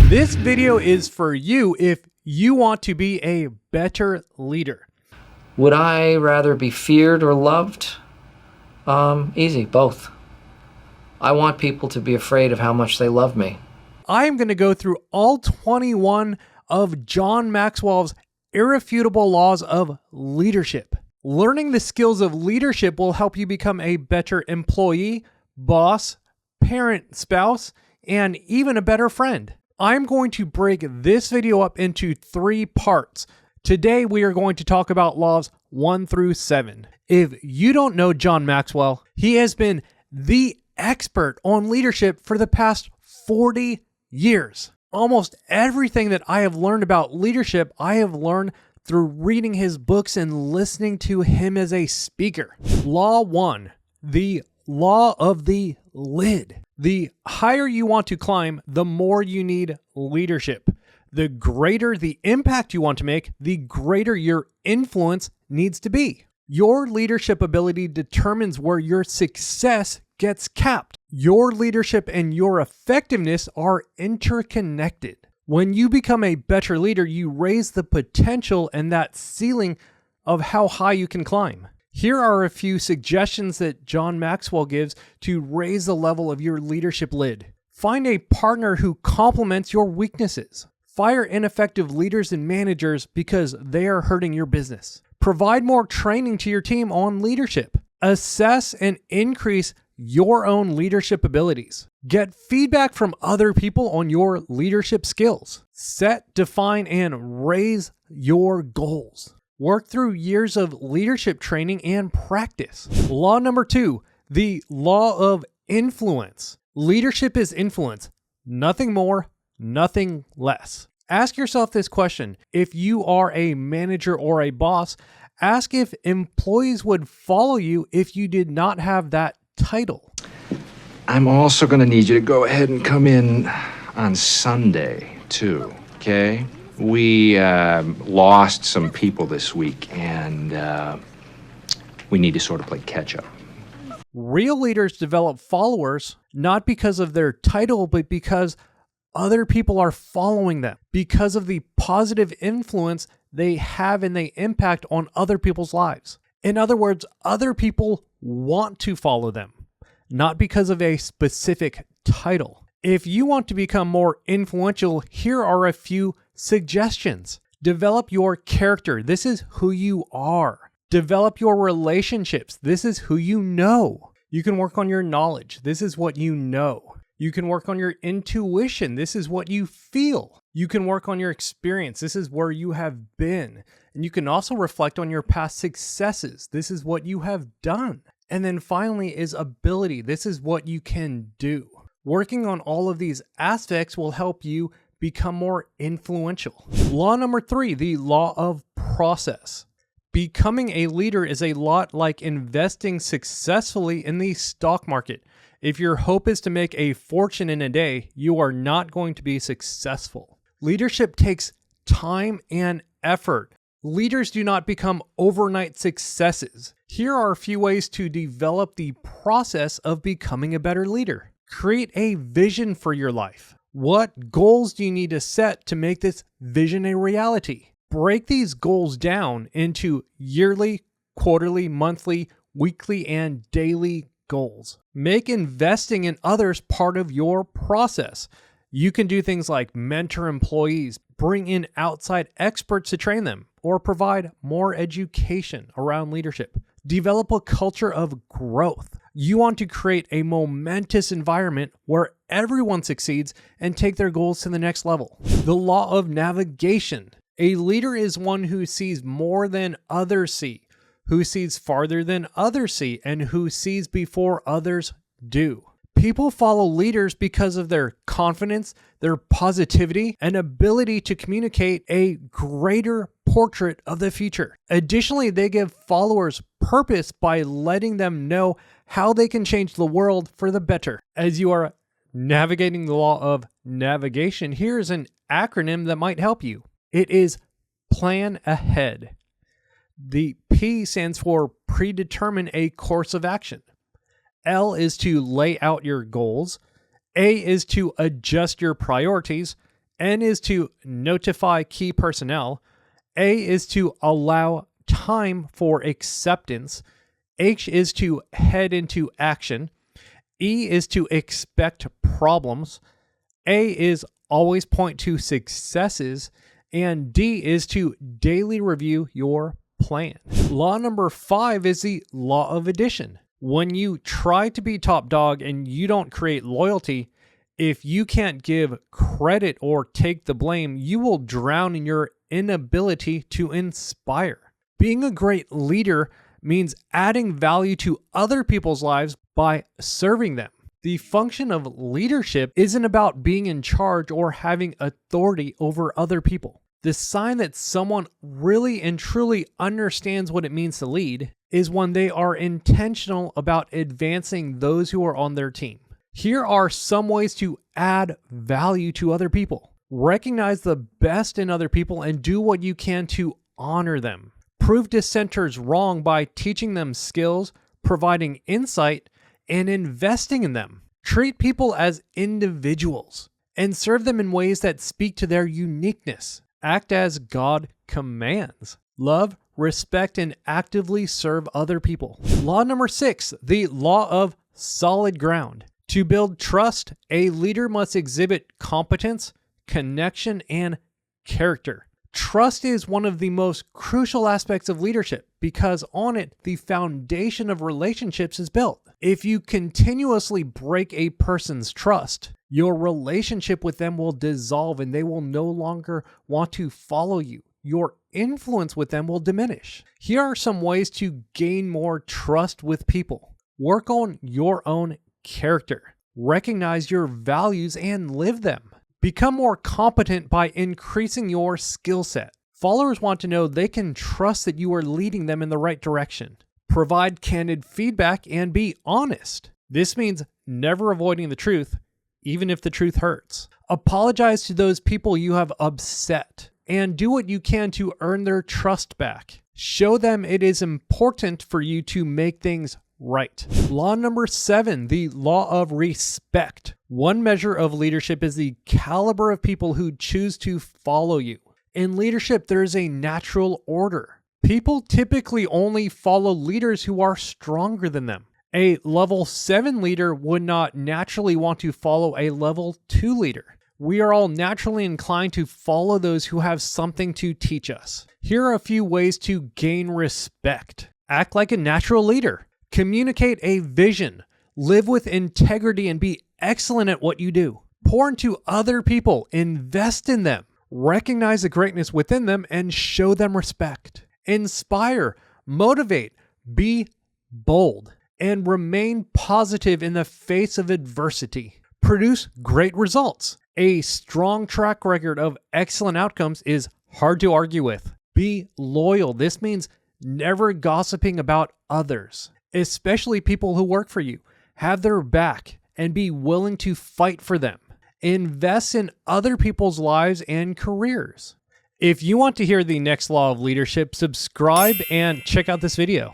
This video is for you if you want to be a better leader. Would I rather be feared or loved? Easy, both. I want people to be afraid of how much they love me. I'm going to go through all 21 of John Maxwell's irrefutable laws of leadership. Learning the skills of leadership will help you become a better employee, boss, parent, spouse, and even a better friend. I'm going to break this video up into 3 parts. Today, we are going to talk about laws 1 through 7. If you don't know John Maxwell, he has been the expert on leadership for the past 40 years. Almost everything that I have learned about leadership, I have learned through reading his books and listening to him as a speaker. Law 1, the law of the lid. The higher you want to climb, the more you need leadership. The greater the impact you want to make, the greater your influence needs to be. Your leadership ability determines where your success gets capped. Your leadership and your effectiveness are interconnected. When you become a better leader, you raise the potential and that ceiling of how high you can climb. Here are a few suggestions that John Maxwell gives to raise the level of your leadership lid. Find a partner who complements your weaknesses. Fire ineffective leaders and managers because they are hurting your business. Provide more training to your team on leadership. Assess and increase your own leadership abilities. Get feedback from other people on your leadership skills. Set, define, and raise your goals. Work through years of leadership training and practice. Law number 2, the law of influence. Leadership is influence. Nothing more, nothing less. Ask yourself this question. If you are a manager or a boss, ask if employees would follow you if you did not have that title. I'm also going to need you to go ahead and come in on Sunday, too, okay? We lost some people this week, and we need to sort of play catch-up. Real leaders develop followers not because of their title, but because other people are following them, because of the positive influence they have and they impact on other people's lives. In other words, other people want to follow them, not because of a specific title. If you want to become more influential, here are a few suggestions. Develop your character. This is who you are. Develop your relationships. This is who you know. You can work on your knowledge. This is what you know. You can work on your intuition. This is what you feel. You can work on your experience. This is where you have been. And you can also reflect on your past successes. This is what you have done. And then finally is ability. This is what you can do. Working on all of these aspects will help you become more influential. Law number 3, the law of process. Becoming a leader is a lot like investing successfully in the stock market. If your hope is to make a fortune in a day, you are not going to be successful. Leadership takes time and effort. Leaders do not become overnight successes. Here are a few ways to develop the process of becoming a better leader. Create a vision for your life. What goals do you need to set to make this vision a reality? Break these goals down into yearly, quarterly, monthly, weekly, and daily goals. Make investing in others part of your process. You can do things like mentor employees, bring in outside experts to train them, or provide more education around leadership. Develop a culture of growth. You want to create a momentous environment where everyone succeeds and take their goals to the next level. The law of navigation. A leader is one who sees more than others see, who sees farther than others see, and who sees before others do. People follow leaders because of their confidence, their positivity, and ability to communicate a greater portrait of the future. Additionally, they give followers purpose by letting them know how they can change the world for the better. As you are navigating the law of navigation, here's an acronym that might help you. It is plan ahead. The P stands for predetermine a course of action. L is to lay out your goals. A is to adjust your priorities. N is to notify key personnel. A is to allow time for acceptance. H is to head into action. E is to expect problems. A is always point to successes. And D is to daily review your plan. Law number 5 is the law of addition. When you try to be top dog and you don't create loyalty, if you can't give credit or take the blame, you will drown in your inability to inspire. Being a great leader means adding value to other people's lives by serving them. The function of leadership isn't about being in charge or having authority over other people. The sign that someone really and truly understands what it means to lead is when they are intentional about advancing those who are on their team. Here are some ways to add value to other people. Recognize the best in other people and do what you can to honor them. Prove dissenters wrong by teaching them skills, providing insight, and investing in them. Treat people as individuals and serve them in ways that speak to their uniqueness. Act as God commands. Love, respect, and actively serve other people. Law number 6, the law of solid ground. To build trust, a leader must exhibit competence, connection, and character. Trust is one of the most crucial aspects of leadership because on it, the foundation of relationships is built. If you continuously break a person's trust, your relationship with them will dissolve and they will no longer want to follow you. Your influence with them will diminish. Here are some ways to gain more trust with people. Work on your own character. Recognize your values and live them. Become more competent by increasing your skill set. Followers want to know they can trust that you are leading them in the right direction. Provide candid feedback and be honest. This means never avoiding the truth, even if the truth hurts. Apologize to those people you have upset and do what you can to earn their trust back. Show them it is important for you to make things right. Law number 7, the law of respect. One measure of leadership is the caliber of people who choose to follow you. In leadership, there is a natural order. People typically only follow leaders who are stronger than them. A level 7 leader would not naturally want to follow a level 2 leader. We are all naturally inclined to follow those who have something to teach us. Here are a few ways to gain respect. Act like a natural leader. Communicate a vision. Live with integrity and be excellent at what you do. Pour into other people. Invest in them. Recognize the greatness within them and show them respect. Inspire. Motivate. Be bold. And remain positive in the face of adversity. Produce great results. A strong track record of excellent outcomes is hard to argue with. Be loyal. This means never gossiping about others, especially people who work for you. Have their back and be willing to fight for them. Invest in other people's lives and careers. If you want to hear the next law of leadership, subscribe and check out this video.